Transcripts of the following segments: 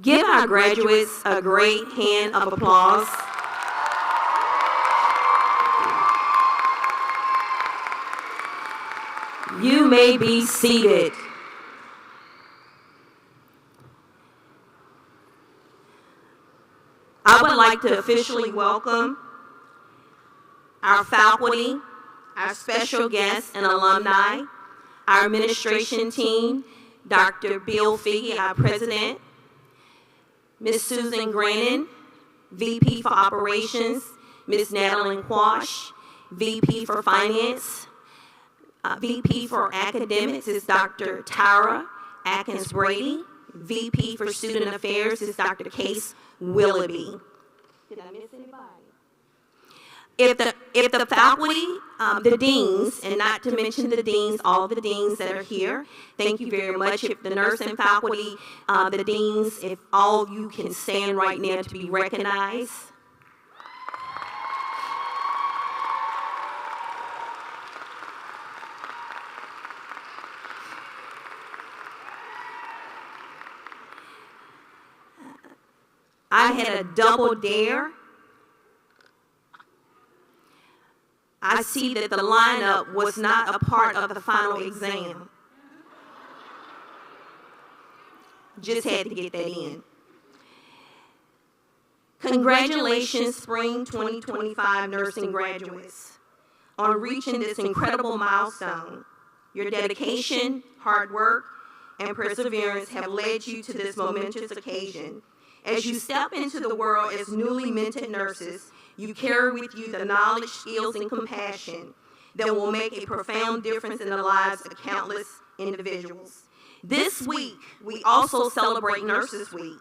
Give our graduates a great hand of applause. You may be seated. I would like to officially welcome our faculty, our special guests and alumni, our administration team, Dr. Bill Figge, our president, Ms. Susan Grannon, VP for Operations, Ms. Natalie Quash, VP for Finance, VP for Academics is Dr. Tyra Atkins-Brady, VP for Student Affairs is Dr. Case Willoughby. Did I miss anybody? If the faculty, the deans, and not to mention the deans, all the deans that are here, thank you very much. If the nursing faculty, the deans, if all of you can stand right now to be recognized. I had a double dare. I see that the lineup was not a part of the final exam. Just had to get that in. Congratulations, Spring 2025 nursing graduates, on reaching this incredible milestone. Your dedication, hard work, and perseverance have led you to this momentous occasion. As you step into the world as newly minted nurses, you carry with you the knowledge, skills, and compassion that will make a profound difference in the lives of countless individuals. This week, we also celebrate Nurses Week,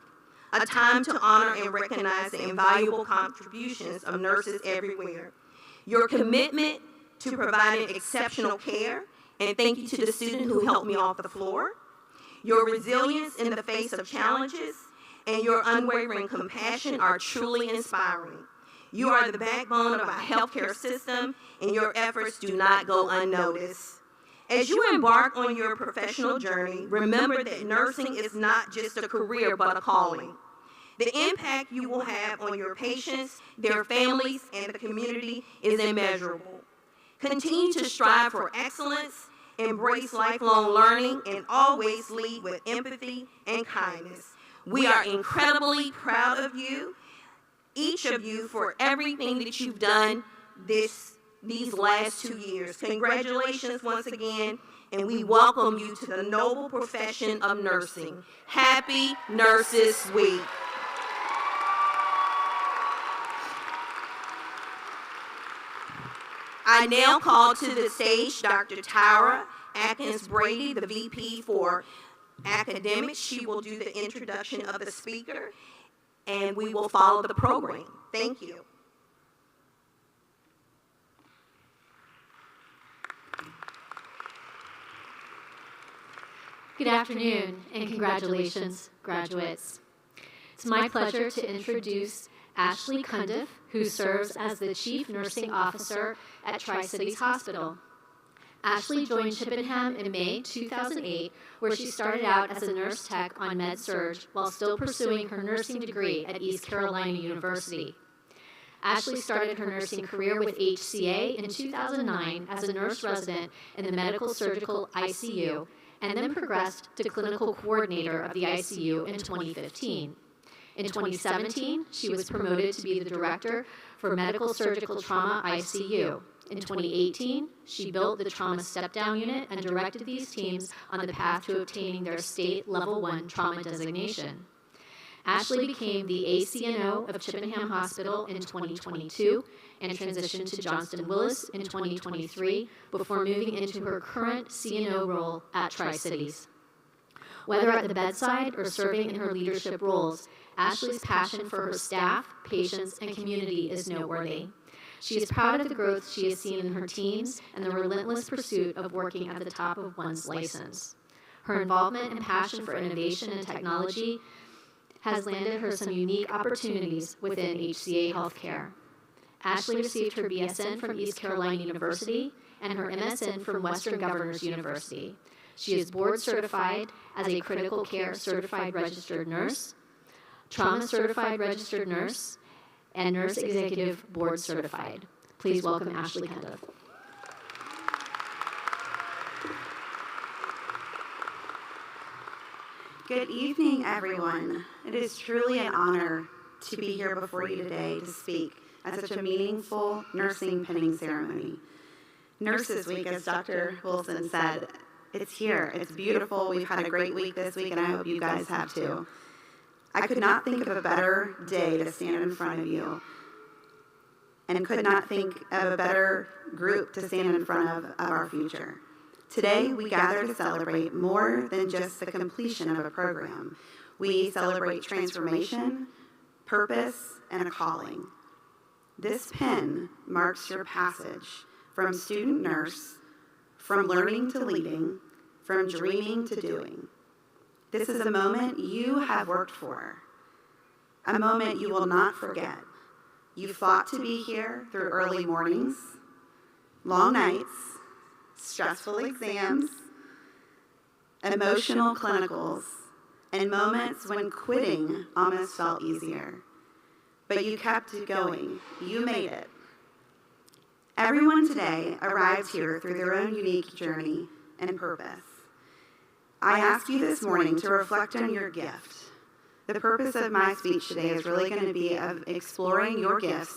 a time to honor and recognize the invaluable contributions of nurses everywhere. Your commitment to providing exceptional care, and thank you to the student who helped me off the floor, your resilience in the face of challenges, and your unwavering compassion are truly inspiring. You are the backbone of our healthcare system, and your efforts do not go unnoticed. As you embark on your professional journey, remember that nursing is not just a career, but a calling. The impact you will have on your patients, their families, and the community is immeasurable. Continue to strive for excellence, embrace lifelong learning, and always lead with empathy and kindness. We are incredibly proud of you, each of you, for everything that you've done these last 2 years. Congratulations once again, and we welcome you to the noble profession of nursing. Happy Nurses Week. I now call to the stage Dr. Tyra Atkins-Brady, the VP for Academics. She will do the introduction of the speaker, and we will follow the program. Thank you. Good afternoon, and congratulations, graduates. It's my pleasure to introduce Ashley Cundiff, who serves as the Chief Nursing Officer at Tri-Cities Hospital. Ashley joined Chippenham in May 2008, where she started out as a nurse tech on Med-Surg while still pursuing her nursing degree at East Carolina University. Ashley started her nursing career with HCA in 2009 as a nurse resident in the medical surgical ICU, and then progressed to clinical coordinator of the ICU in 2015. In 2017, she was promoted to be the director for medical surgical trauma ICU. In 2018, she built the trauma step-down unit and directed these teams on the path to obtaining their state Level 1 trauma designation. Ashley became the ACNO of Chippenham Hospital in 2022 and transitioned to Johnston Willis in 2023 before moving into her current CNO role at Tri-Cities. Whether at the bedside or serving in her leadership roles, Ashley's passion for her staff, patients, and community is noteworthy. She is proud of the growth she has seen in her teams and the relentless pursuit of working at the top of one's license. Her involvement and passion for innovation and technology has landed her some unique opportunities within HCA Healthcare. Ashley received her BSN from East Carolina University and her MSN from Western Governors University. She is board certified as a critical care certified registered nurse. trauma certified registered nurse, and nurse executive board certified. Please welcome Ashley Cundiff. Good evening, everyone. It is truly an honor to be here before you today to speak at such a meaningful nursing pinning ceremony. Nurses Week, as Dr. Wilson said, it's here. It's beautiful. We've had a great week this week, and I hope you guys have too. I could not think of a better day to stand in front of you, and could not think of a better group to stand in front of our future. Today, we gather to celebrate more than just the completion of a program. We celebrate transformation, purpose, and a calling. This pin marks your passage from student nurse, from learning to leading, from dreaming to doing. This is a moment you have worked for, a moment you will not forget. You fought to be here through early mornings, long nights, stressful exams, emotional clinicals, and moments when quitting almost felt easier. But you kept it going. You made it. Everyone today arrived here through their own unique journey and purpose. I ask you this morning to reflect on your gift. The purpose of my speech today is really going to be of exploring your gifts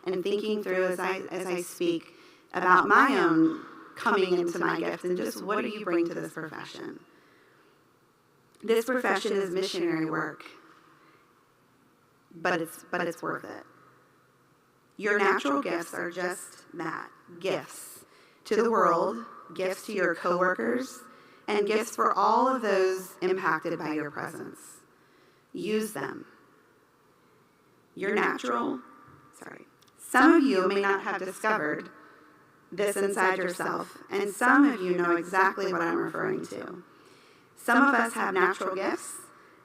and thinking through as I speak about my own coming into my gift and just what do you bring to this profession. This profession is missionary work, but it's worth it. Your natural gifts are just that, gifts to the world, gifts to your coworkers, and gifts for all of those impacted by your presence. Use them. Some of you may not have discovered this inside yourself, and some of you know exactly what I'm referring to. Some of us have natural gifts,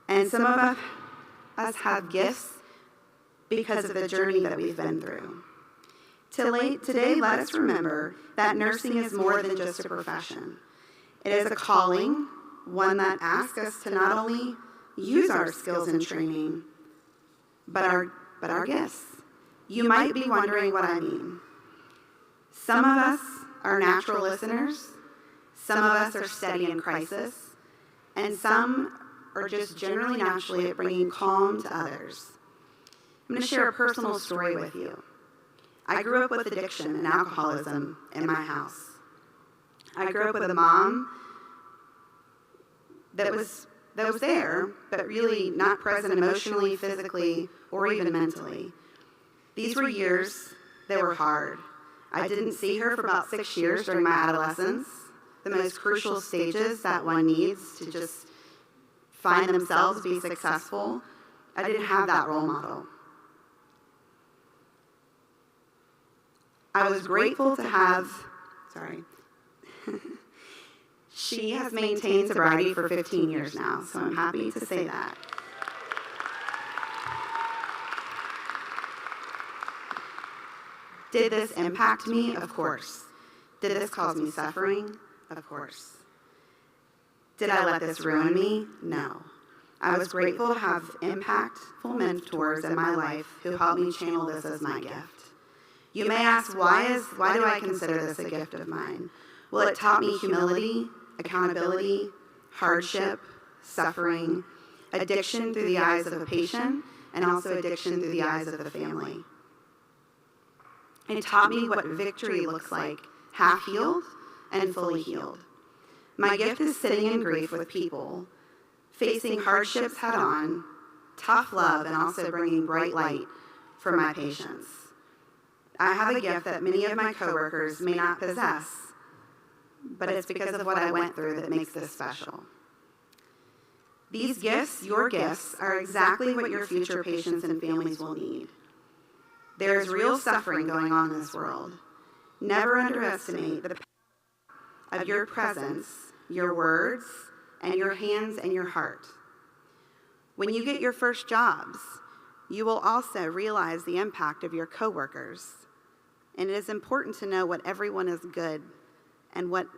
and some of us have gifts because of the journey that we've been through. Today, let us remember that nursing is more than just a profession. It is a calling, one that asks us to not only use our skills and training, but our gifts. You might be wondering what I mean. Some of us are natural listeners, some of us are steady in crisis, and some are just generally naturally at bringing calm to others. I'm going to share a personal story with you. I grew up with addiction and alcoholism in my house. I grew up with a mom that was there, but really not present emotionally, physically, or even mentally. These were years that were hard. I didn't see her for about 6 years during my adolescence, the most crucial stages that one needs to just find themselves, be successful. I didn't have that role model. I was grateful to have, she has maintained sobriety for 15 years now, so I'm happy to say that. Did this impact me? Of course. Did this cause me suffering? Of course. Did I let this ruin me? No. I was grateful to have impactful mentors in my life who helped me channel this as my gift. You may ask, why do I consider this a gift of mine? Well, it taught me humility, accountability, hardship, suffering, addiction through the eyes of a patient, and also addiction through the eyes of the family. It taught me what victory looks like, half-healed and fully healed. My gift is sitting in grief with people, facing hardships head-on, tough love, and also bringing bright light for my patients. I have a gift that many of my coworkers may not possess, but it's because of what I went through that makes this special. These gifts, your gifts, are exactly what your future patients and families will need. There is real suffering going on in this world. Never underestimate the power of your presence, your words, and your hands and your heart. When you get your first jobs, you will also realize the impact of your coworkers. And it is important to know what everyone is good and what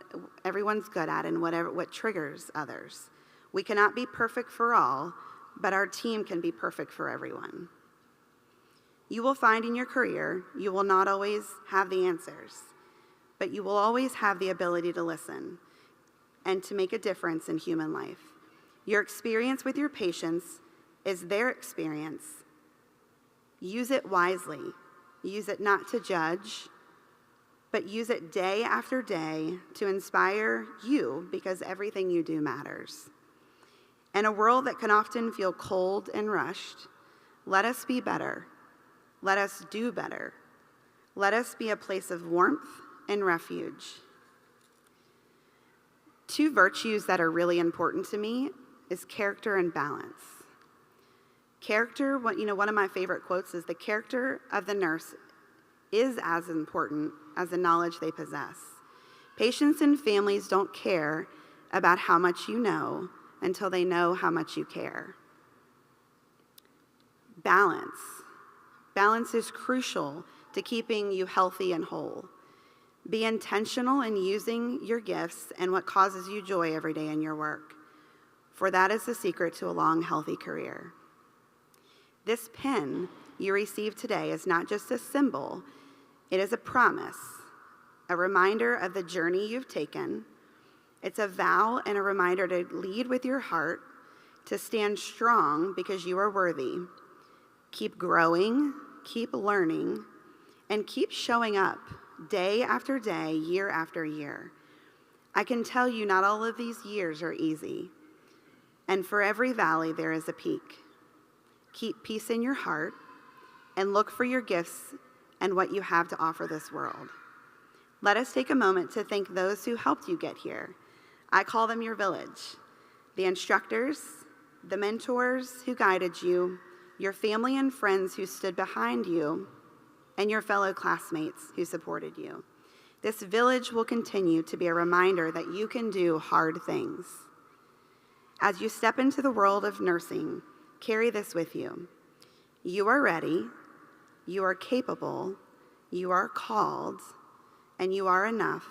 everyone's good at and what triggers others. We cannot be perfect for all, but our team can be perfect for everyone. You will find in your career, you will not always have the answers, but you will always have the ability to listen and to make a difference in human life. Your experience with your patients is their experience. Use it wisely. Use it not to judge, but use it day after day to inspire you, because everything you do matters. In a world that can often feel cold and rushed, let us be better. Let us do better. Let us be a place of warmth and refuge. Two virtues that are really important to me is character and balance. Character, one of my favorite quotes is, the character of the nurse is as important as the knowledge they possess. Patients and families don't care about how much you know until they know how much you care. Balance. Balance is crucial to keeping you healthy and whole. Be intentional in using your gifts and what causes you joy every day in your work, for that is the secret to a long, healthy career. This pin you received today is not just a symbol, it is a promise, a reminder of the journey you've taken. It's a vow and a reminder to lead with your heart, to stand strong because you are worthy. Keep growing, keep learning, and keep showing up day after day, year after year. I can tell you not all of these years are easy, and for every valley there is a peak. Keep peace in your heart and look for your gifts and what you have to offer this world. Let us take a moment to thank those who helped you get here. I call them your village. The instructors, the mentors who guided you, your family and friends who stood behind you, and your fellow classmates who supported you. This village will continue to be a reminder that you can do hard things. As you step into the world of nursing, carry this with you. You are ready, you are capable, you are called, and you are enough.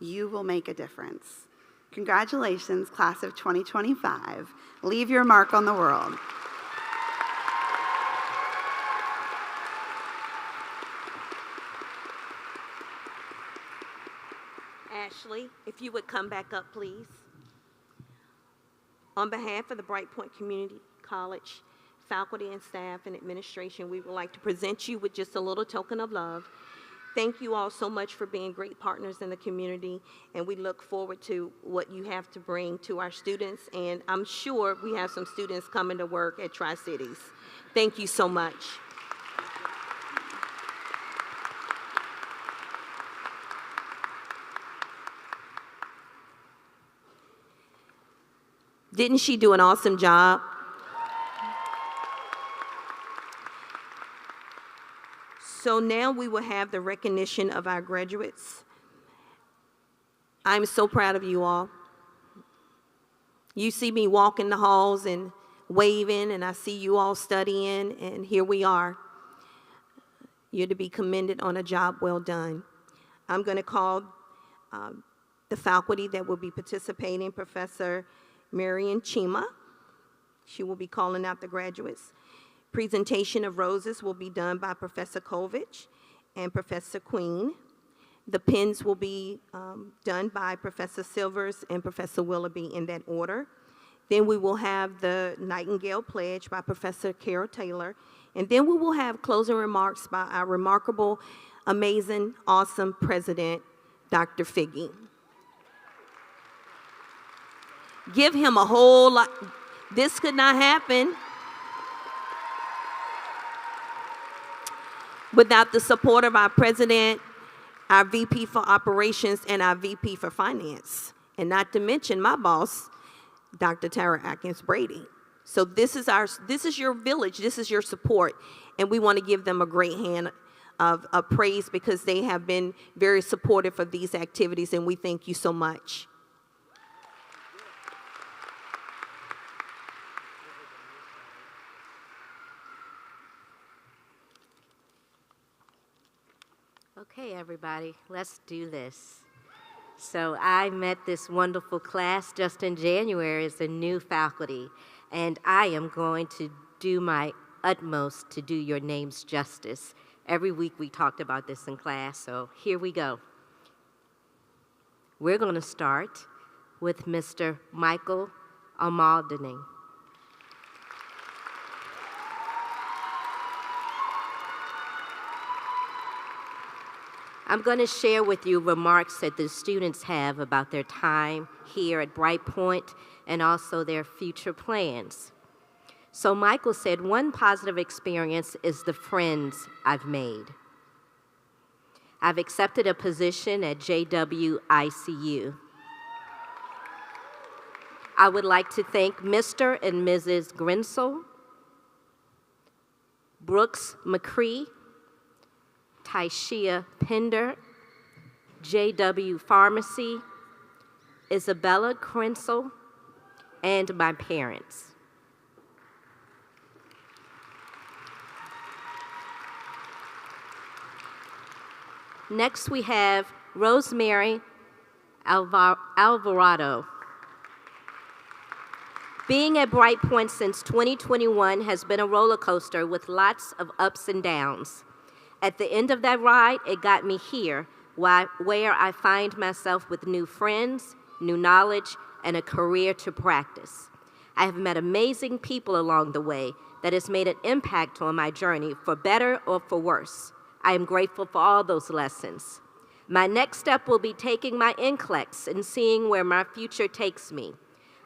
You will make a difference. Congratulations, class of 2025. Leave your mark on the world. Ashley, if you would come back up, please. On behalf of the Brightpoint Community College faculty and staff and administration, we would like to present you with just a little token of love. Thank you all so much for being great partners in the community, and we look forward to what you have to bring to our students, and I'm sure we have some students coming to work at Tri-Cities. Thank you so much. Didn't she do an awesome job? So now we will have the recognition of our graduates. I'm so proud of you all. You see me walking the halls and waving, and I see you all studying, and here we are. You're to be commended on a job well done. I'm going to call the faculty that will be participating, Professor Marian Chima. She will be calling out the graduates. Presentation of roses will be done by Professor Kovich and Professor Queen. The pins will be done by Professor Silvers and Professor Willoughby in that order. Then we will have the Nightingale Pledge by Professor Carol Taylor. And then we will have closing remarks by our remarkable, amazing, awesome president, Dr. Figgy. Give him a whole lot. This could not happen without the support of our president, our VP for operations, and our VP for finance. And not to mention my boss, Dr. Tara Atkins Brady. So this is your village, this is your support, and we want to give them a great hand of praise because they have been very supportive of these activities, and we thank you so much. Okay, everybody, let's do this. So I met this wonderful class just in January as the new faculty, and I am going to do my utmost to do your names justice. Every week we talked about this in class, so here we go. We're going to start with Mr. Michael Almaldining. I'm going to share with you remarks that the students have about their time here at Brightpoint and also their future plans. So Michael said, one positive experience is the friends I've made. I've accepted a position at JWICU. I would like to thank Mr. and Mrs. Grinsell, Brooks McCree, Tyshia Pender, JW Pharmacy, Isabella Grinsell, and my parents. Next, we have Rosemary Alvarado. Being at Brightpoint since 2021 has been a roller coaster with lots of ups and downs. At the end of that ride, it got me here, where I find myself with new friends, new knowledge, and a career to practice. I have met amazing people along the way that has made an impact on my journey, for better or for worse. I am grateful for all those lessons. My next step will be taking my NCLEX and seeing where my future takes me.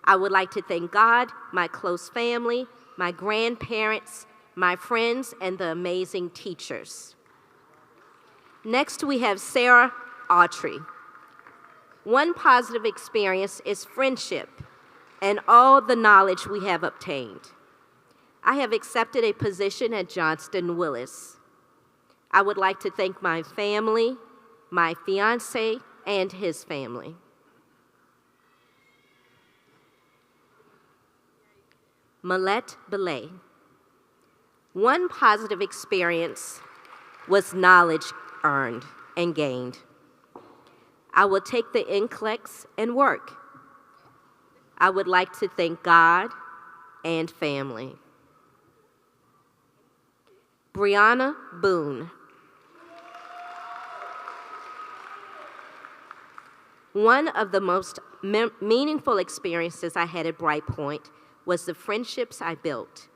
I would like to thank God, my close family, my grandparents, my friends, and the amazing teachers. Next, we have Sarah Autry. One positive experience is friendship and all the knowledge we have obtained. I have accepted a position at Johnston Willis. I would like to thank my family, my fiance, and his family. Millette Belay. One positive experience was knowledge earned and gained. I will take the NCLEX and work. I would like to thank God and family. Brianna Boone. One of the most meaningful experiences I had at Brightpoint was the friendships I built.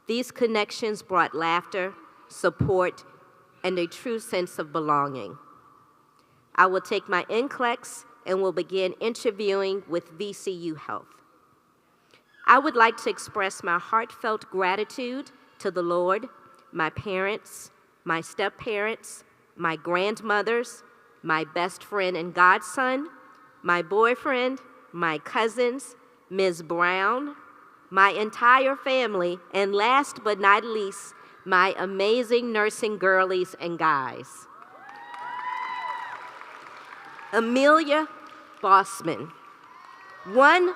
These connections brought laughter, support, and a true sense of belonging. I will take my NCLEX and will begin interviewing with VCU Health. I would like to express my heartfelt gratitude to the Lord, my parents, my step-parents, my grandmothers, my best friend and godson, my boyfriend, my cousins, Ms. Brown, my entire family, and last but not least, my amazing nursing girlies and guys. Amelia Bossman. One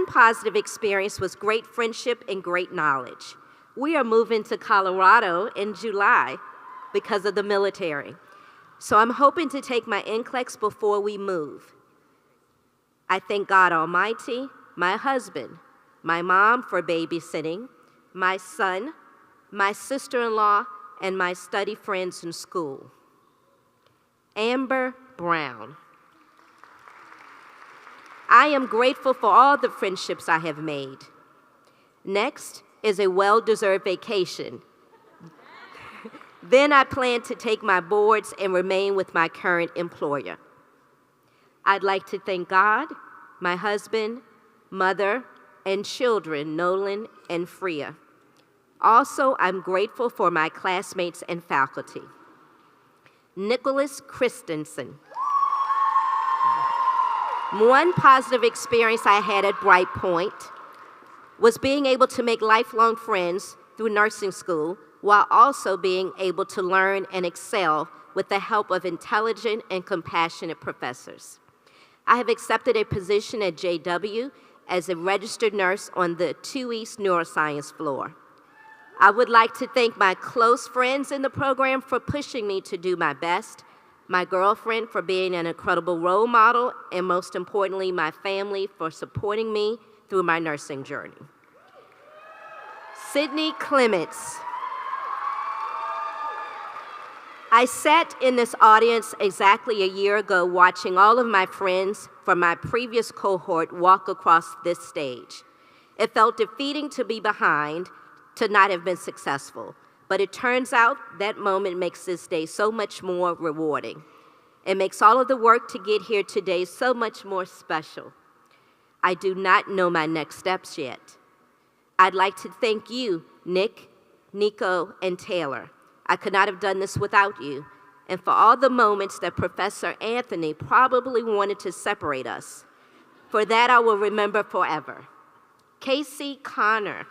positive experience was great friendship and great knowledge. We are moving to Colorado in July because of the military. So I'm hoping to take my NCLEX before we move. I thank God Almighty, my husband, my mom for babysitting, my son, my sister-in-law, and my study friends in school. Amber Brown. I am grateful for all the friendships I have made. Next is a well-deserved vacation. Then I plan to take my boards and remain with my current employer. I'd like to thank God, my husband, mother, and children, Nolan and Freya. Also, I'm grateful for my classmates and faculty. Nicholas Christensen. One positive experience I had at Brightpoint was being able to make lifelong friends through nursing school while also being able to learn and excel with the help of intelligent and compassionate professors. I have accepted a position at JW as a registered nurse on the 2 East Neuroscience floor. I would like to thank my close friends in the program for pushing me to do my best, my girlfriend for being an incredible role model, and most importantly, my family for supporting me through my nursing journey. Sydney Clements. I sat in this audience exactly a year ago watching all of my friends from my previous cohort walk across this stage. It felt defeating to be behind, to not have been successful. But it turns out that moment makes this day so much more rewarding. It makes all of the work to get here today so much more special. I do not know my next steps yet. I'd like to thank you, Nick, Nico, and Taylor. I could not have done this without you, and for all the moments that Professor Anthony probably wanted to separate us. For that I will remember forever. Casey Connor.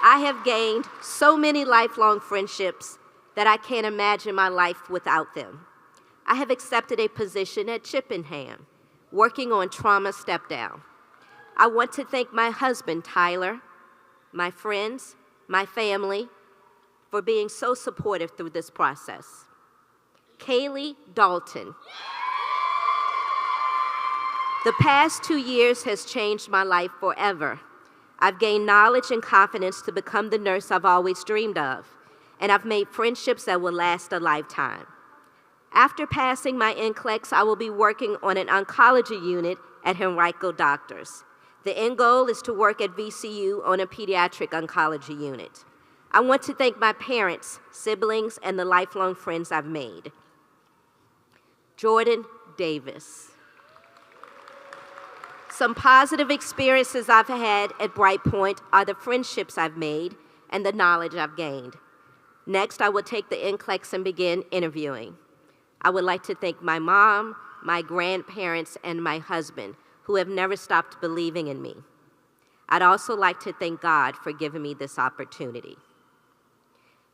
I have gained so many lifelong friendships that I can't imagine my life without them. I have accepted a position at Chippenham, working on trauma step-down. I want to thank my husband, Tyler, my friends, my family, for being so supportive through this process. Kaylee Dalton. The past 2 years has changed my life forever. I've gained knowledge and confidence to become the nurse I've always dreamed of, and I've made friendships that will last a lifetime. After passing my NCLEX, I will be working on an oncology unit at Henrico Doctors. The end goal is to work at VCU on a pediatric oncology unit. I want to thank my parents, siblings, and the lifelong friends I've made. Jordan Davis. Some positive experiences I've had at Brightpoint are the friendships I've made and the knowledge I've gained. Next, I will take the NCLEX and begin interviewing. I would like to thank my mom, my grandparents, and my husband, who have never stopped believing in me. I'd also like to thank God for giving me this opportunity.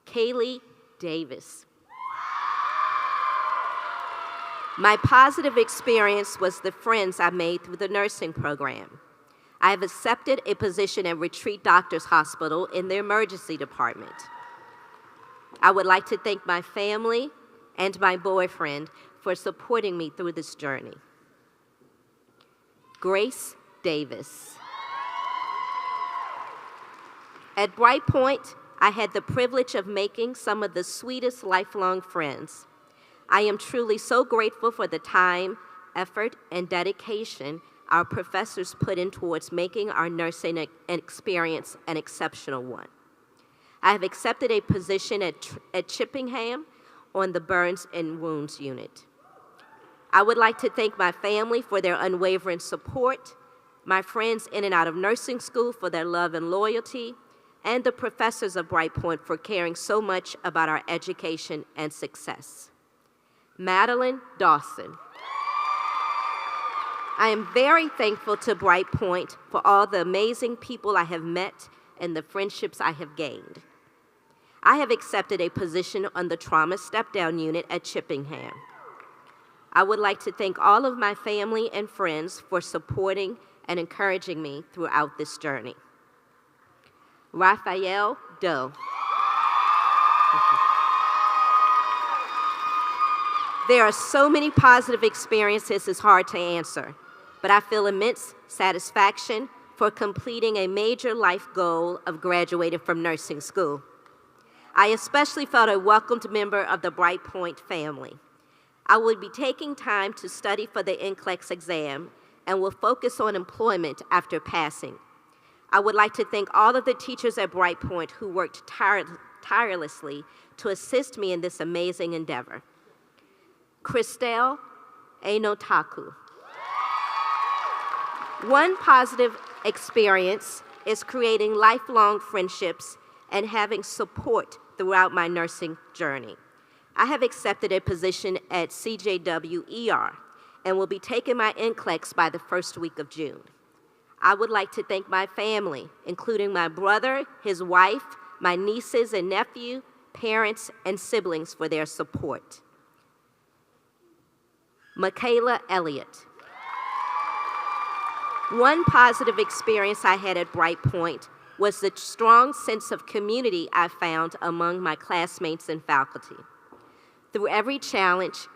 Kaylee Davis. My positive experience was the friends I made through the nursing program. I have accepted a position at Retreat Doctors Hospital in the emergency department. I would like to thank my family and my boyfriend for supporting me through this journey. Grace Davis. At Brightpoint, I had the privilege of making some of the sweetest lifelong friends. I am truly so grateful for the time, effort, and dedication our professors put in towards making our nursing experience an exceptional one. I have accepted a position at Chippenham on the Burns and Wounds unit. I would like to thank my family for their unwavering support, my friends in and out of nursing school for their love and loyalty, and the professors of Brightpoint for caring so much about our education and success. Madeline Dawson. I am very thankful to Brightpoint for all the amazing people I have met and the friendships I have gained. I have accepted a position on the trauma step-down unit at Chippenham. I would like to thank all of my family and friends for supporting and encouraging me throughout this journey. Raphael Doe. There are so many positive experiences, it's hard to answer, but I feel immense satisfaction for completing a major life goal of graduating from nursing school. I especially felt a welcomed member of the Brightpoint family. I will be taking time to study for the NCLEX exam and will focus on employment after passing. I would like to thank all of the teachers at Brightpoint who worked tirelessly to assist me in this amazing endeavor. Christelle Enotaku. One positive experience is creating lifelong friendships and having support throughout my nursing journey. I have accepted a position at CJW ER and will be taking my NCLEX by the first week of June. I would like to thank my family, including my brother, his wife, my nieces and nephew, parents, and siblings for their support. Michaela Elliott. One positive experience I had at Brightpoint was the strong sense of community I found among my classmates and faculty. Through every challenge,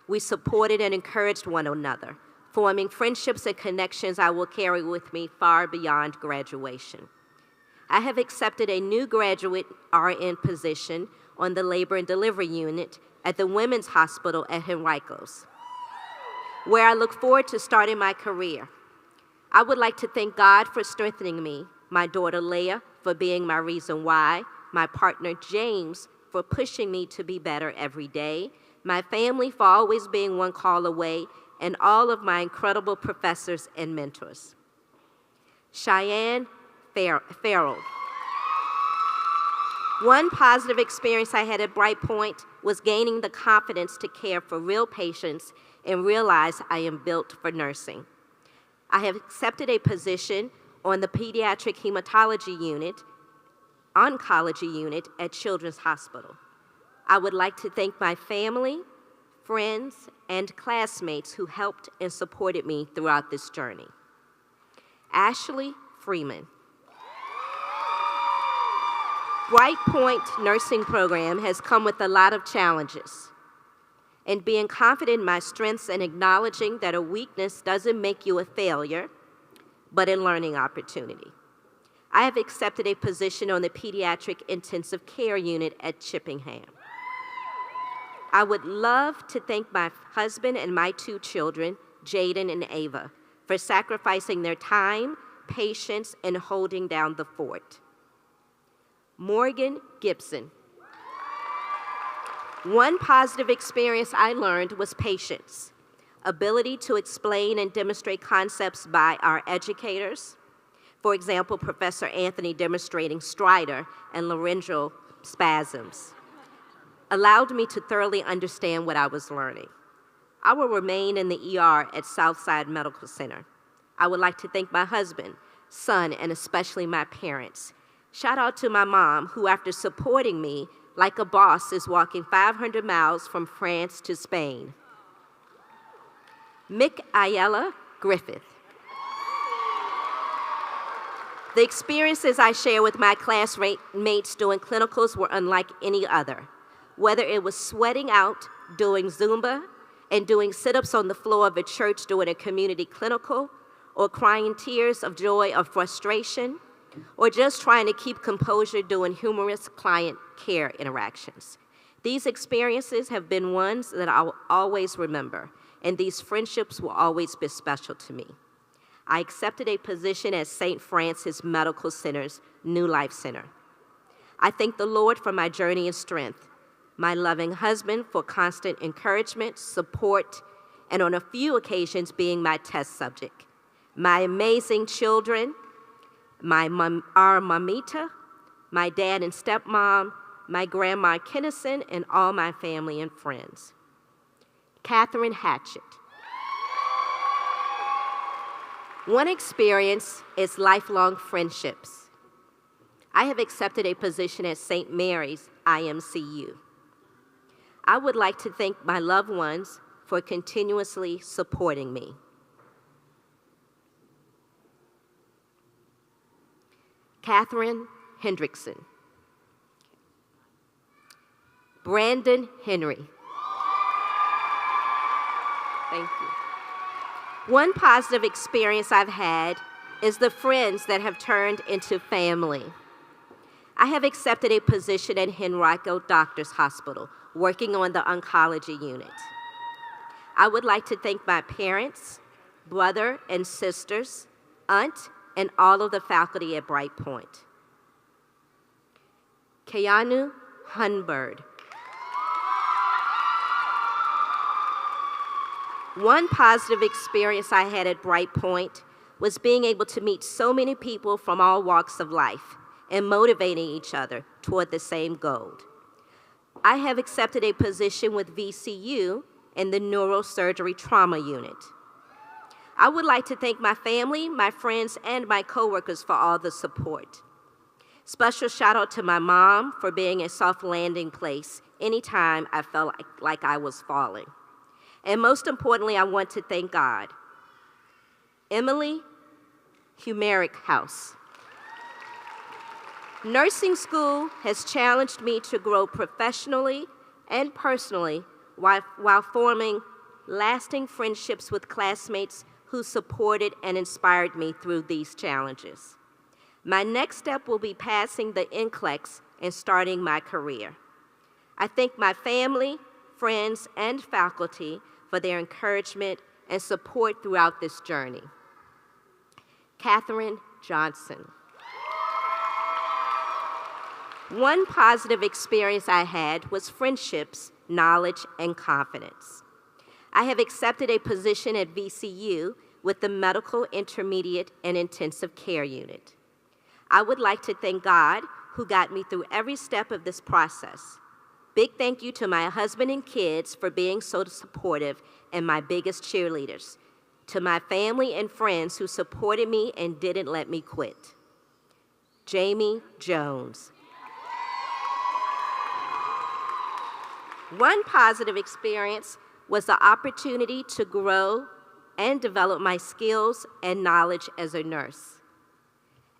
we supported and encouraged one another, forming friendships and connections I will carry with me far beyond graduation. I have accepted a new graduate RN position on the labor and delivery unit at the Women's Hospital at Henricos, where I look forward to starting my career. I would like to thank God for strengthening me, my daughter Leah for being my reason why, my partner James for pushing me to be better every day, my family for always being one call away, and all of my incredible professors and mentors. Cheyenne Farrell. One positive experience I had at Brightpoint was gaining the confidence to care for real patients and realize I am built for nursing. I have accepted a position on the pediatric hematology unit, oncology unit at Children's Hospital. I would like to thank my family, friends, and classmates who helped and supported me throughout this journey. Ashley Freeman. Brightpoint nursing program has come with a lot of challenges. And being confident in my strengths and acknowledging that a weakness doesn't make you a failure, but a learning opportunity. I have accepted a position on the pediatric intensive care unit at Chippenham. I would love to thank my husband and my 2 children, Jaden and Ava, for sacrificing their time, patience, and holding down the fort. Morgan Gibson. One positive experience I learned was patience, ability to explain and demonstrate concepts by our educators. For example, Professor Anthony demonstrating stridor and laryngeal spasms allowed me to thoroughly understand what I was learning. I will remain in the ER at Southside Medical Center. I would like to thank my husband, son, and especially my parents. Shout out to my mom, who after supporting me like a boss is walking 500 miles from France to Spain. Mick Ayala Griffith. The experiences I share with my classmates doing clinicals were unlike any other. Whether it was sweating out doing Zumba and doing sit-ups on the floor of a church doing a community clinical, or crying tears of joy or frustration, or just trying to keep composure doing humorous client care interactions. These experiences have been ones that I'll always remember, and these friendships will always be special to me. I accepted a position at St. Francis Medical Center's New Life Center. I thank the Lord for my journey and strength, my loving husband for constant encouragement, support, and on a few occasions being my test subject, my amazing children, our mamita, my dad and stepmom, my grandma Kennison, and all my family and friends. Catherine Hatchett. One experience is lifelong friendships. I have accepted a position at St. Mary's IMCU. I would like to thank my loved ones for continuously supporting me. Catherine Hendrickson. Brandon Henry. Thank you. One positive experience I've had is the friends that have turned into family. I have accepted a position at Henrico Doctors Hospital, working on the oncology unit. I would like to thank my parents, brother and sisters, aunt, and all of the faculty at Brightpoint. Keanu Hunbird. One positive experience I had at Brightpoint was being able to meet so many people from all walks of life and motivating each other toward the same goal. I have accepted a position with VCU in the neurosurgery trauma unit. I would like to thank my family, my friends, and my coworkers for all the support. Special shout out to my mom for being a soft landing place anytime I felt like I was falling. And most importantly, I want to thank God. Emily Humeric House. Nursing school has challenged me to grow professionally and personally while forming lasting friendships with classmates who supported and inspired me through these challenges. My next step will be passing the NCLEX and starting my career. I thank my family, friends, and faculty for their encouragement and support throughout this journey. Katherine Johnson. One positive experience I had was friendships, knowledge, and confidence. I have accepted a position at VCU with the Medical Intermediate and Intensive Care Unit. I would like to thank God, who got me through every step of this process. Big thank you to my husband and kids for being so supportive and my biggest cheerleaders. To my family and friends who supported me and didn't let me quit. Jamie Jones. One positive experience was the opportunity to grow and develop my skills and knowledge as a nurse.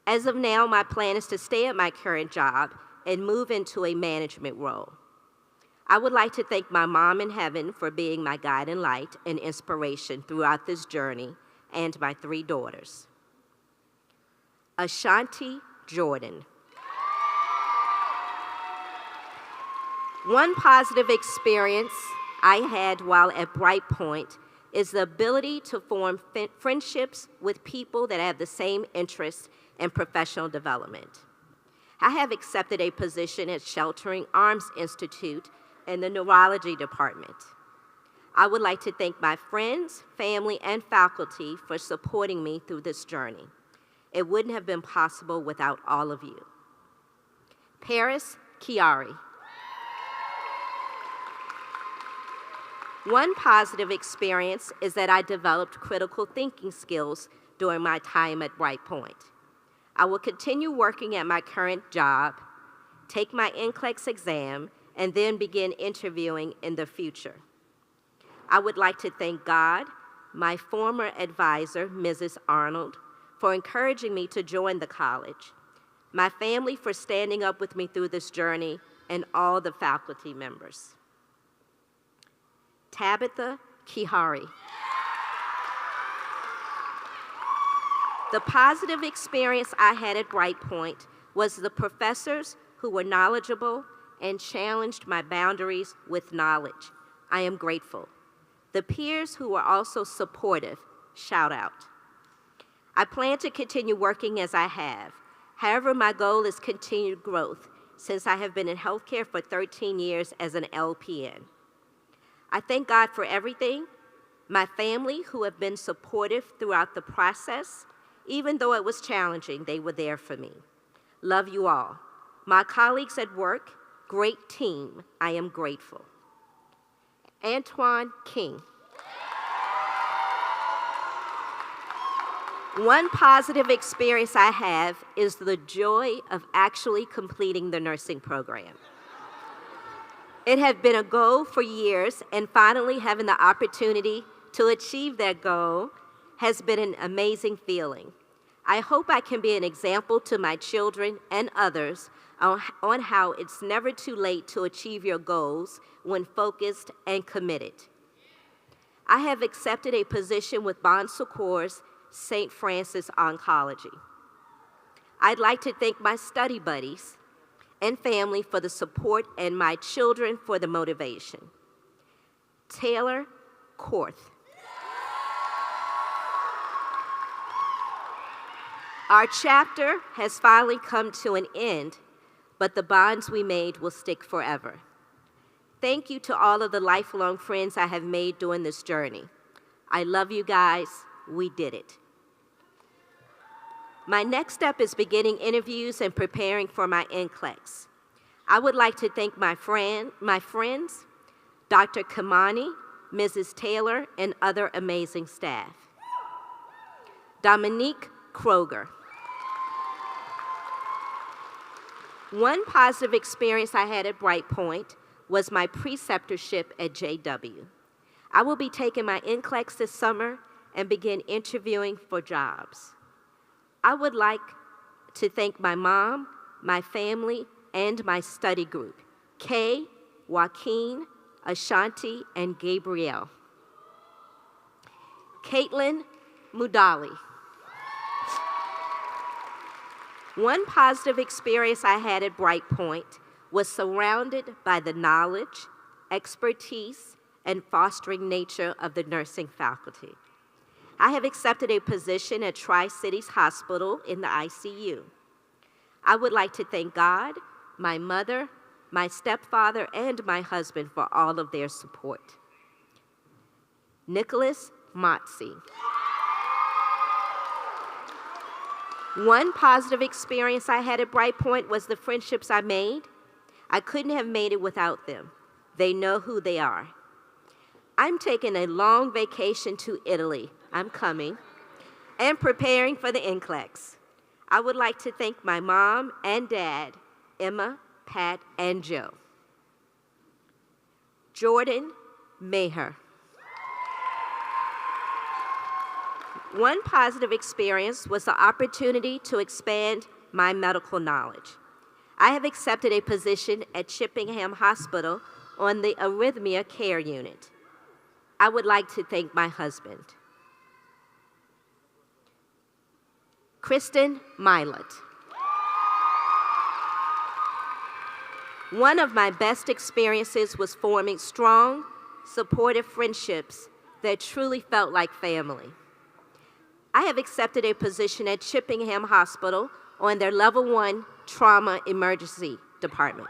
As of now, my plan is to stay at my current job and move into a management role. I would like to thank my mom in heaven for being my guide and light and inspiration throughout this journey, and my 3 daughters. Ashanti Jordan. One positive experience I had while at Brightpoint is the ability to form friendships with people that have the same interests in professional development. I have accepted a position at Sheltering Arms Institute in the neurology department. I would like to thank my friends, family, and faculty for supporting me through this journey. It wouldn't have been possible without all of you. Paris Chiari. One positive experience is that I developed critical thinking skills during my time at Brightpoint. I will continue working at my current job, take my NCLEX exam, and then begin interviewing in the future. I would like to thank God, my former advisor, Mrs. Arnold, for encouraging me to join the college, my family for standing up with me through this journey, and all the faculty members. Tabitha Kihari. The positive experience I had at Brightpoint was the professors who were knowledgeable and challenged my boundaries with knowledge. I am grateful. The peers who were also supportive, shout out. I plan to continue working as I have. However, my goal is continued growth since I have been in healthcare for 13 years as an LPN. I thank God for everything, my family who have been supportive throughout the process. Even though it was challenging, they were there for me. Love you all. My colleagues at work, great team, I am grateful. Antoine King. One positive experience I have is the joy of actually completing the nursing program. It had been a goal for years, and finally having the opportunity to achieve that goal has been an amazing feeling. I hope I can be an example to my children and others on how it's never too late to achieve your goals when focused and committed. I have accepted a position with Bon Secours St. Francis Oncology. I'd like to thank my study buddies and family for the support and my children for the motivation. Taylor Korth. Our chapter has finally come to an end, but the bonds we made will stick forever. Thank you to all of the lifelong friends I have made during this journey. I love you guys. We did it. My next step is beginning interviews and preparing for my NCLEX. I would like to thank my friends, Dr. Kamani, Mrs. Taylor, and other amazing staff. Dominique Kroger. One positive experience I had at Brightpoint was my preceptorship at JW. I will be taking my NCLEX this summer and begin interviewing for jobs. I would like to thank my mom, my family, and my study group, Kay, Joaquin, Ashanti, and Gabrielle. Caitlin Mudali. One positive experience I had at Brightpoint was surrounded by the knowledge, expertise, and fostering nature of the nursing faculty. I have accepted a position at Tri-Cities Hospital in the ICU. I would like to thank God, my mother, my stepfather, and my husband for all of their support. Nicholas Motzi. One positive experience I had at Brightpoint was the friendships I made. I couldn't have made it without them. They know who they are. I'm taking a long vacation to Italy. I'm coming. And preparing for the NCLEX. I would like to thank my mom and dad, Emma, Pat, and Joe. Jordan Maher. One positive experience was the opportunity to expand my medical knowledge. I have accepted a position at Chippenham Hospital on the Arrhythmia Care Unit. I would like to thank my husband. Kristen Milet. One of my best experiences was forming strong, supportive friendships that truly felt like family. I have accepted a position at Chippenham Hospital on their Level 1 Trauma Emergency Department.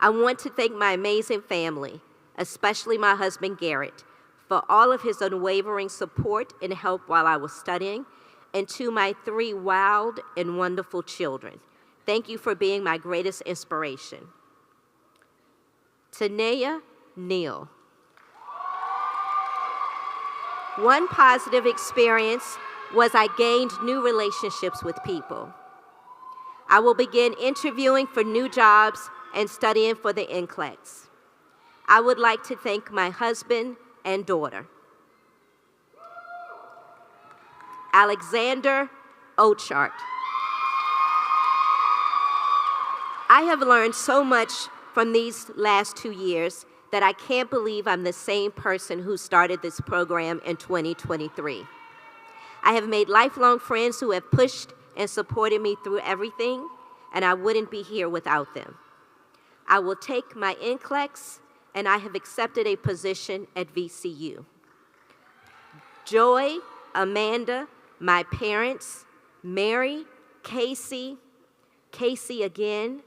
I want to thank my amazing family, especially my husband Garrett, for all of his unwavering support and help while I was studying, and to my 3 wild and wonderful children. Thank you for being my greatest inspiration. Tanea Neal. One positive experience was I gained new relationships with people. I will begin interviewing for new jobs and studying for the NCLEX. I would like to thank my husband and daughter. Alexander Ochart. I have learned so much from these last 2 years that I can't believe I'm the same person who started this program in 2023. I have made lifelong friends who have pushed and supported me through everything, and I wouldn't be here without them. I will take my NCLEX, and I have accepted a position at VCU. Joy, Amanda, my parents, Mary, Casey again,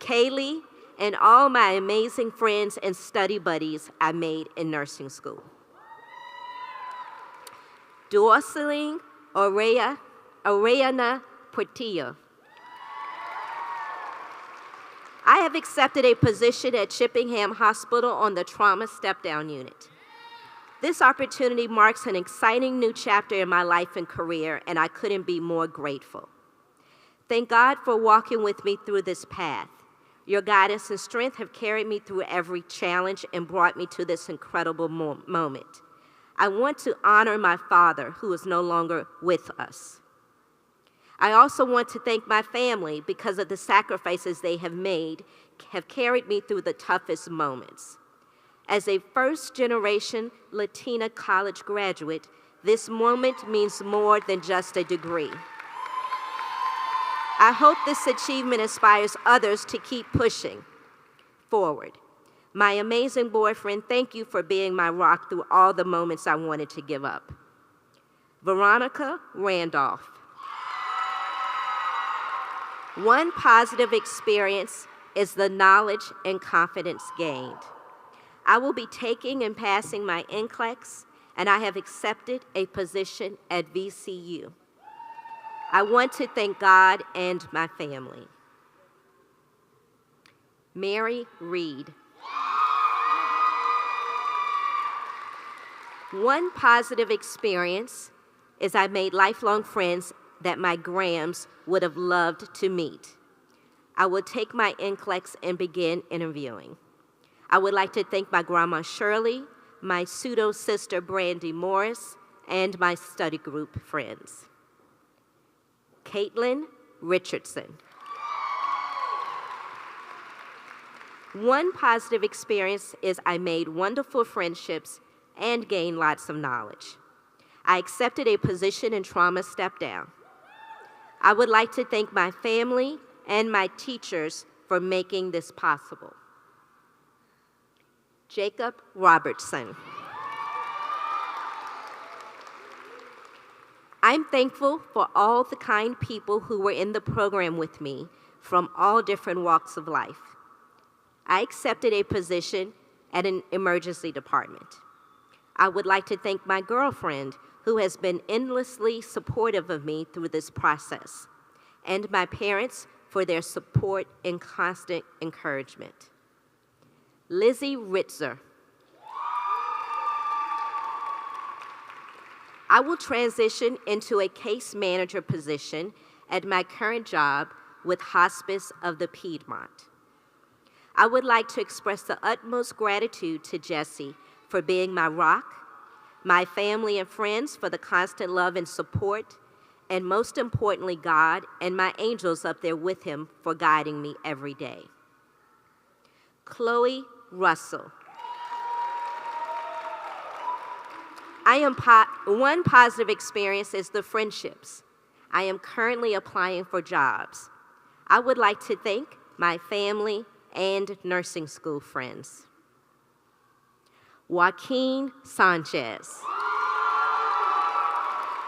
Kaylee, and all my amazing friends and study buddies I made in nursing school. Duoseling Orellana Portillo. I have accepted a position at Chippenham Hospital on the Trauma Step-Down Unit. This opportunity marks an exciting new chapter in my life and career, and I couldn't be more grateful. Thank God for walking with me through this path. Your guidance and strength have carried me through every challenge and brought me to this incredible moment. I want to honor my father, who is no longer with us. I also want to thank my family because of the sacrifices they have made, have carried me through the toughest moments. As a first-generation Latina college graduate, this moment means more than just a degree. I hope this achievement inspires others to keep pushing forward. My amazing boyfriend, thank you for being my rock through all the moments I wanted to give up. Veronica Randolph. One positive experience is the knowledge and confidence gained. I will be taking and passing my NCLEX, and I have accepted a position at VCU. I want to thank God and my family. Mary Reed. One positive experience is I made lifelong friends that my Grams would have loved to meet. I will take my NCLEX and begin interviewing. I would like to thank my grandma Shirley, my pseudo-sister Brandy Morris, and my study group friends. Caitlin Richardson. One positive experience is I made wonderful friendships and gained lots of knowledge. I accepted a position in trauma step down. I would like to thank my family and my teachers for making this possible. Jacob Robertson. I'm thankful for all the kind people who were in the program with me from all different walks of life. I accepted a position at an emergency department. I would like to thank my girlfriend who has been endlessly supportive of me through this process, and my parents for their support and constant encouragement. Lizzie Ritzer. I will transition into a case manager position at my current job with Hospice of the Piedmont. I would like to express the utmost gratitude to Jesse for being my rock, my family and friends for the constant love and support, and most importantly, God and my angels up there with him for guiding me every day. Chloe Russell. One positive experience is the friendships. I am currently applying for jobs. I would like to thank my family and nursing school friends. Joaquin Sanchez.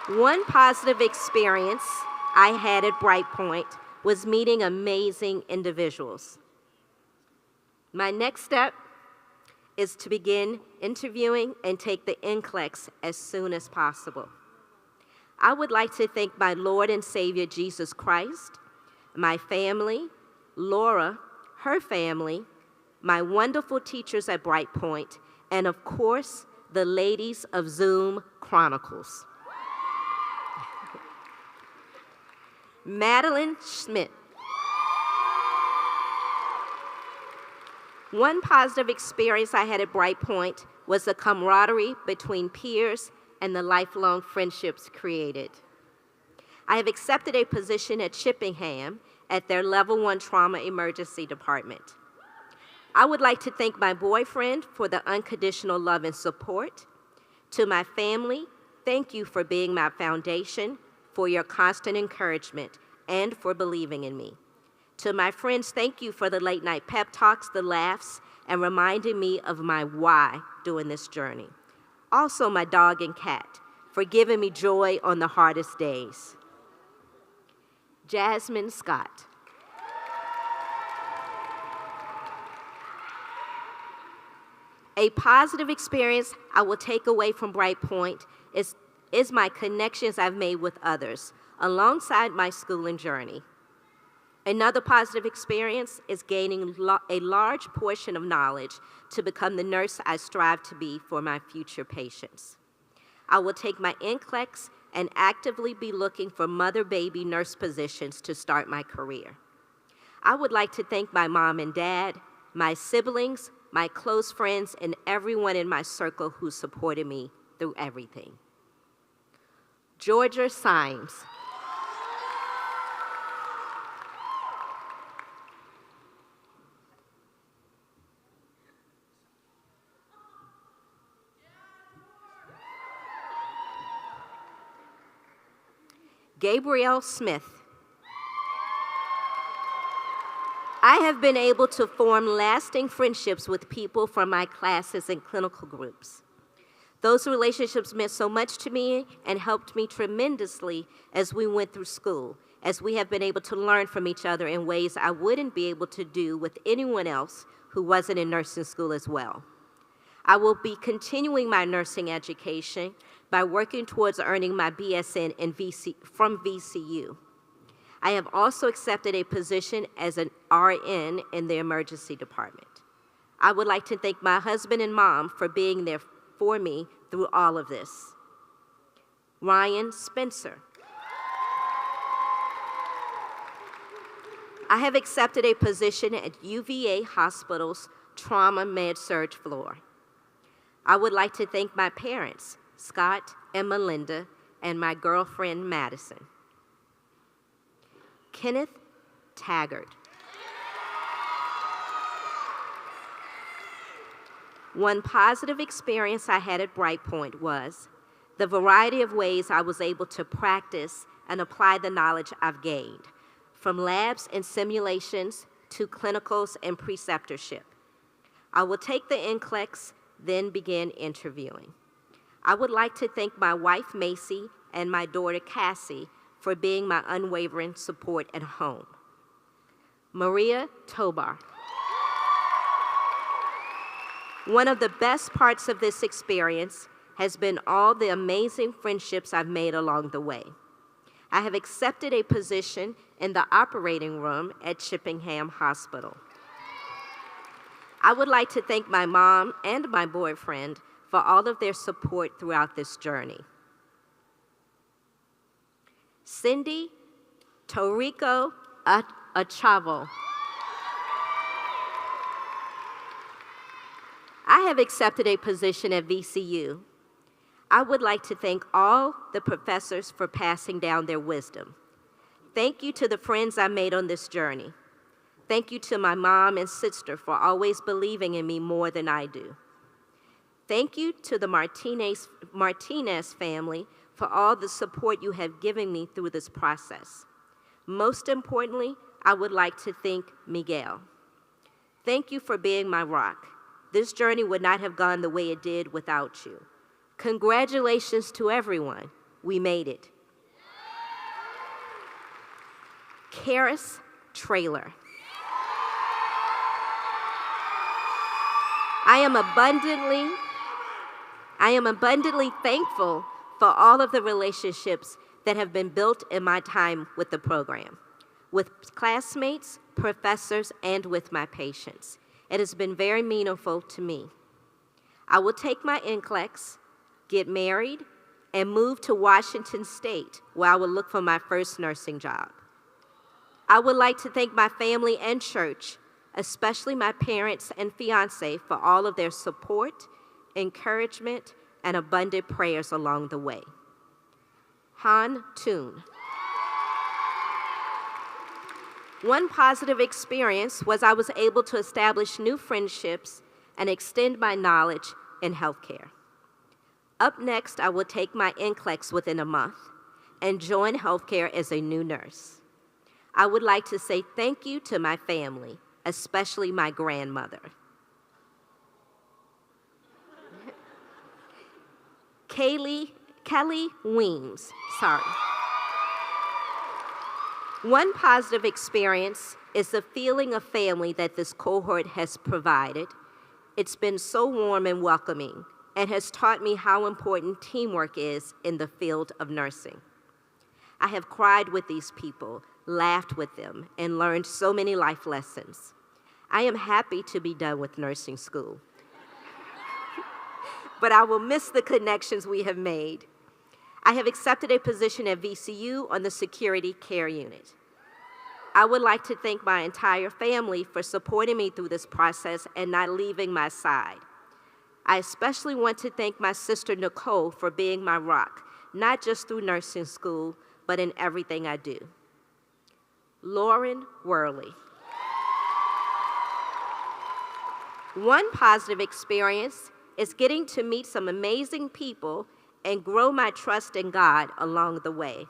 One positive experience I had at Brightpoint was meeting amazing individuals. My next step is to begin interviewing and take the NCLEX as soon as possible. I would like to thank my Lord and Savior Jesus Christ, my family, Laura, her family, my wonderful teachers at Brightpoint, and of course, the ladies of Zoom Chronicles. Madeline Schmidt. One positive experience I had at Brightpoint was the camaraderie between peers and the lifelong friendships created. I have accepted a position at Chippenham at their Level 1 Trauma Emergency Department. I would like to thank my boyfriend for the unconditional love and support. To my family, thank you for being my foundation, for your constant encouragement, and for believing in me. To my friends, thank you for the late night pep talks, the laughs, and reminding me of my why during this journey. Also my dog and cat for giving me joy on the hardest days. Jasmine Scott. A positive experience I will take away from Brightpoint is my connections I've made with others alongside my schooling journey. Another positive experience is gaining a large portion of knowledge to become the nurse I strive to be for my future patients. I will take my NCLEX and actively be looking for mother-baby nurse positions to start my career. I would like to thank my mom and dad, my siblings, my close friends, and everyone in my circle who supported me through everything. Georgia Symes. Gabrielle Smith. I have been able to form lasting friendships with people from my classes and clinical groups. Those relationships meant so much to me and helped me tremendously as we went through school, as we have been able to learn from each other in ways I wouldn't be able to do with anyone else who wasn't in nursing school as well. I will be continuing my nursing education by working towards earning my BSN from VCU. I have also accepted a position as an RN in the emergency department. I would like to thank my husband and mom for being there for me through all of this. Ryan Spencer. I have accepted a position at UVA Hospital's trauma med-surg floor. I would like to thank my parents, Scott and Melinda, and my girlfriend, Madison. Kenneth Taggart. One positive experience I had at Brightpoint was the variety of ways I was able to practice and apply the knowledge I've gained, from labs and simulations to clinicals and preceptorship. I will take the NCLEX, then begin interviewing. I would like to thank my wife, Macy, and my daughter, Cassie, for being my unwavering support at home. Maria Tobar. One of the best parts of this experience has been all the amazing friendships I've made along the way. I have accepted a position in the operating room at Chippenham Hospital. I would like to thank my mom and my boyfriend for all of their support throughout this journey. Cindy Torrico Achavo. I have accepted a position at VCU. I would like to thank all the professors for passing down their wisdom. Thank you to the friends I made on this journey. Thank you to my mom and sister for always believing in me more than I do. Thank you to the Martinez family for all the support you have given me through this process. Most importantly, I would like to thank Miguel. Thank you for being my rock. This journey would not have gone the way it did without you. Congratulations to everyone. We made it. Karis Trailer. I am abundantly thankful for all of the relationships that have been built in my time with the program, with classmates, professors, and with my patients. It has been very meaningful to me. I will take my NCLEX, get married, and move to Washington State, where I will look for my first nursing job. I would like to thank my family and church, especially my parents and fiance, for all of their support, encouragement, and abundant prayers along the way. Han Toon. One positive experience was I was able to establish new friendships and extend my knowledge in healthcare. Up next, I will take my NCLEX within a month and join healthcare as a new nurse. I would like to say thank you to my family, especially my grandmother. Kelly Weems, sorry. One positive experience is the feeling of family that this cohort has provided. It's been so warm and welcoming and has taught me how important teamwork is in the field of nursing. I have cried with these people, laughed with them, and learned so many life lessons. I am happy to be done with nursing school, but I will miss the connections we have made. I have accepted a position at VCU on the security care unit. I would like to thank my entire family for supporting me through this process and not leaving my side. I especially want to thank my sister Nicole for being my rock, not just through nursing school, but in everything I do. Lauren Worley. One positive experience is getting to meet some amazing people and grow my trust in God along the way.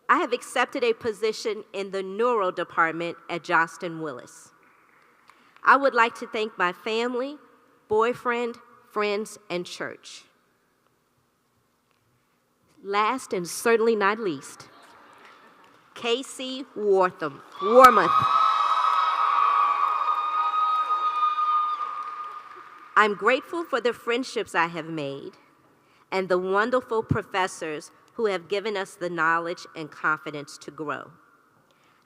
I have accepted a position in the neuro department at Johnston Willis. I would like to thank my family, boyfriend, friends, and church. Last and certainly not least, Casey Warmuth. I'm grateful for the friendships I have made and the wonderful professors who have given us the knowledge and confidence to grow.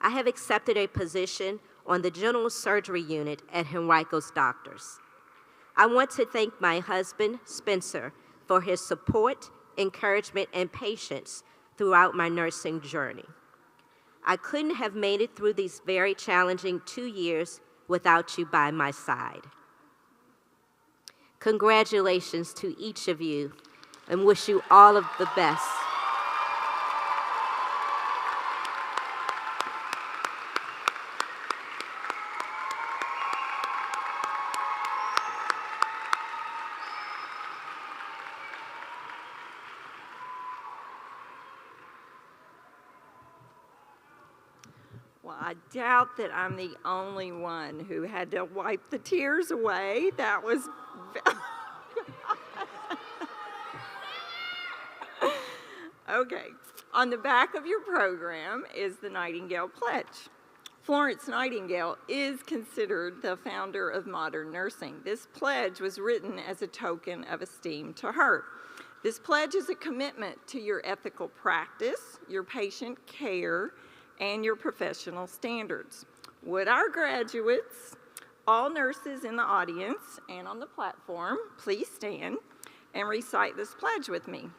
I have accepted a position on the general surgery unit at Henrico's Doctors. I want to thank my husband, Spencer, for his support, encouragement, and patience throughout my nursing journey. I couldn't have made it through these very challenging 2 years without you by my side. Congratulations to each of you, and wish you all of the best. Well, I doubt that I'm the only one who had to wipe the tears away. That was... Okay. On the back of your program is the Nightingale Pledge. Florence Nightingale is considered the founder of modern nursing. This pledge was written as a token of esteem to her. This pledge is a commitment to your ethical practice, your patient care, and your professional standards. Would our graduates, all nurses in the audience and on the platform, please stand and recite this pledge with me.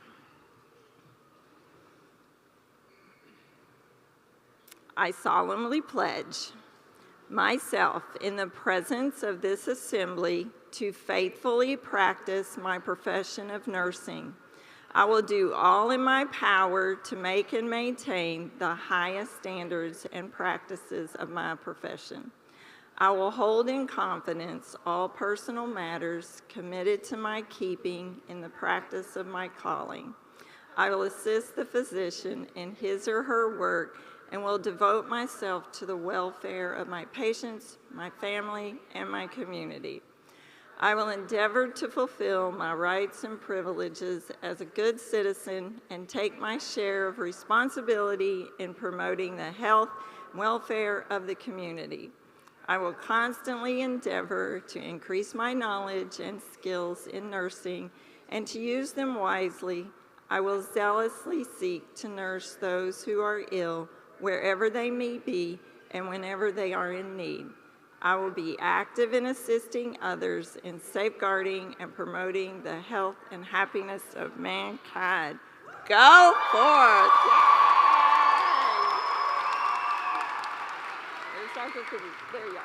I solemnly pledge myself in the presence of this assembly to faithfully practice my profession of nursing. I will do all in my power to make and maintain the highest standards and practices of my profession. I will hold in confidence all personal matters committed to my keeping in the practice of my calling. I will assist the physician in his or her work and will devote myself to the welfare of my patients, my family, and my community. I will endeavor to fulfill my rights and privileges as a good citizen and take my share of responsibility in promoting the health and welfare of the community. I will constantly endeavor to increase my knowledge and skills in nursing and to use them wisely. I will zealously seek to nurse those who are ill, wherever they may be and whenever they are in need. I will be active in assisting others in safeguarding and promoting the health and happiness of mankind. Go forth! Yay! There you are.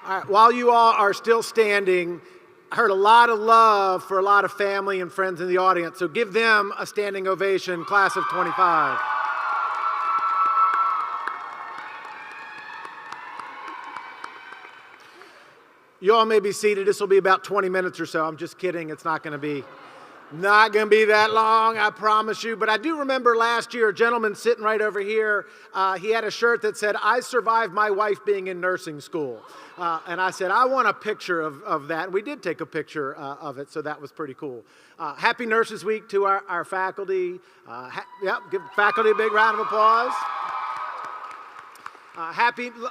All right, while you all are still standing, I heard a lot of love for a lot of family and friends in the audience, so give them a standing ovation, class of 25. You all may be seated. This will be about 20 minutes or so. I'm just kidding. It's not going to be that long, I promise you. But I do remember last year, a gentleman sitting right over here, he had a shirt that said, "I survived my wife being in nursing school." And I said, I want a picture of that. And we did take a picture of it, so that was pretty cool. Happy Nurses Week to our faculty. Give faculty a big round of applause.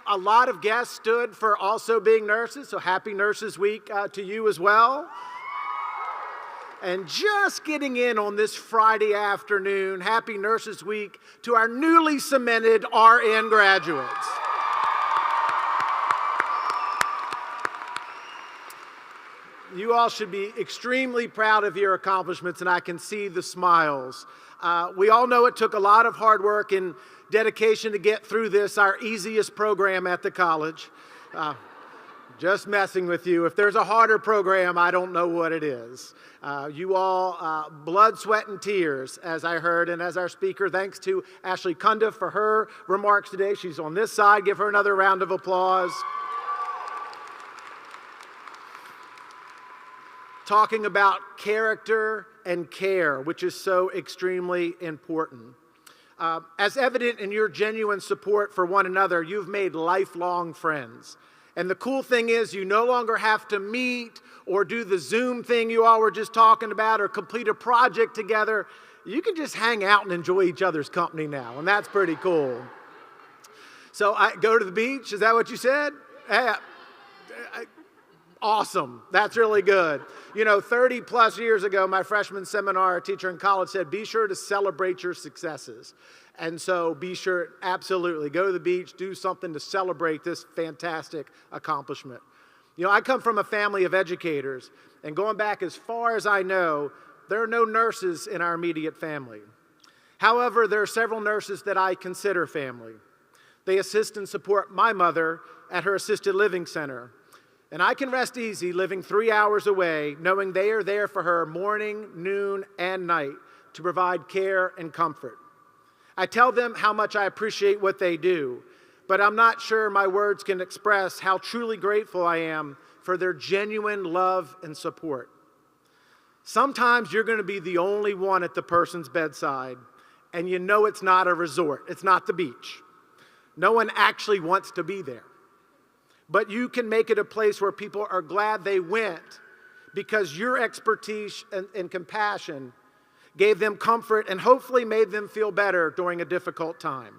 A lot of guests stood for also being nurses, so happy Nurses Week to you as well. And just getting in on this Friday afternoon, happy Nurses Week to our newly cemented RN graduates. You all should be extremely proud of your accomplishments, and I can see the smiles. We all know it took a lot of hard work and dedication to get through this, our easiest program at the college. Just messing with you. If there's a harder program, I don't know what it is. You all, blood, sweat, and tears, as I heard, and as our speaker, thanks to Ashley Cundiff for her remarks today. She's on this side. Give her another round of applause. Talking about character and care, which is so extremely important. As evident in your genuine support for one another, you've made lifelong friends. And the cool thing is you no longer have to meet or do the Zoom thing you all were just talking about or complete a project together. You can just hang out and enjoy each other's company now, and that's pretty cool. So I go to the beach, is that what you said? Awesome. That's really good. You know, 30 plus years ago, my freshman seminar, a teacher in college said, be sure to celebrate your successes. And so be sure, absolutely, go to the beach, do something to celebrate this fantastic accomplishment. You know, I come from a family of educators, and going back as far as I know, there are no nurses in our immediate family. However, there are several nurses that I consider family. They assist and support my mother at her assisted living center. And I can rest easy living 3 hours away, knowing they are there for her morning, noon, and night to provide care and comfort. I tell them how much I appreciate what they do, but I'm not sure my words can express how truly grateful I am for their genuine love and support. Sometimes you're going to be the only one at the person's bedside, and you know it's not a resort, it's not the beach. No one actually wants to be there. But you can make it a place where people are glad they went because your expertise and compassion gave them comfort and hopefully made them feel better during a difficult time.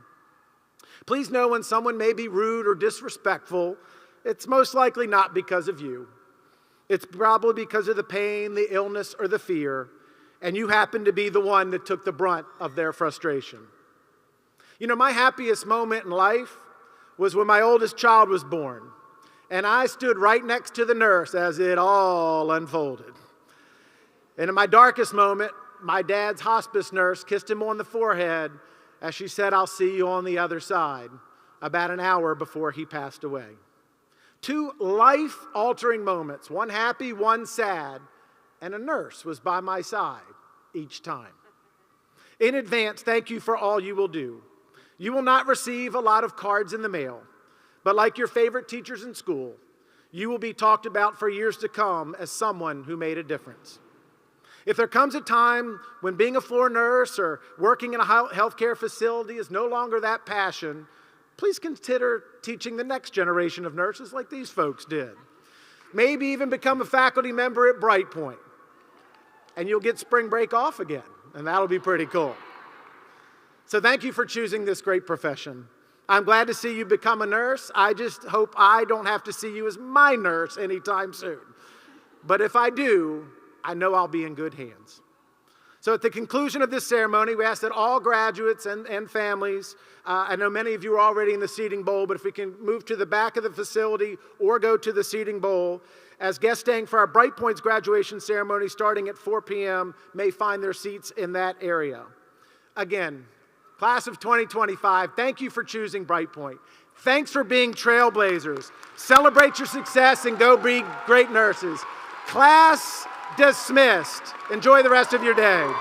Please know when someone may be rude or disrespectful, it's most likely not because of you. It's probably because of the pain, the illness, or the fear, and you happen to be the one that took the brunt of their frustration. You know, my happiest moment in life was when my oldest child was born, and I stood right next to the nurse as it all unfolded. And in my darkest moment, my dad's hospice nurse kissed him on the forehead as she said, "I'll see you on the other side," about an hour before he passed away. 2 life-altering moments, one happy, one sad, and a nurse was by my side each time. In advance, thank you for all you will do. You will not receive a lot of cards in the mail, but like your favorite teachers in school, you will be talked about for years to come as someone who made a difference. If there comes a time when being a floor nurse or working in a healthcare facility is no longer that passion, please consider teaching the next generation of nurses like these folks did. Maybe even become a faculty member at Brightpoint. And you'll get spring break off again, and that'll be pretty cool. So thank you for choosing this great profession. I'm glad to see you become a nurse. I just hope I don't have to see you as my nurse anytime soon. But if I do, I know I'll be in good hands. So at the conclusion of this ceremony, we ask that all graduates and families, I know many of you are already in the seating bowl, but if we can move to the back of the facility or go to the seating bowl, as guests staying for our Brightpoint's graduation ceremony starting at 4 p.m. may find their seats in that area. Again, class of 2025, thank you for choosing Brightpoint. Thanks for being trailblazers. Celebrate your success and go be great nurses. Class dismissed. Enjoy the rest of your day.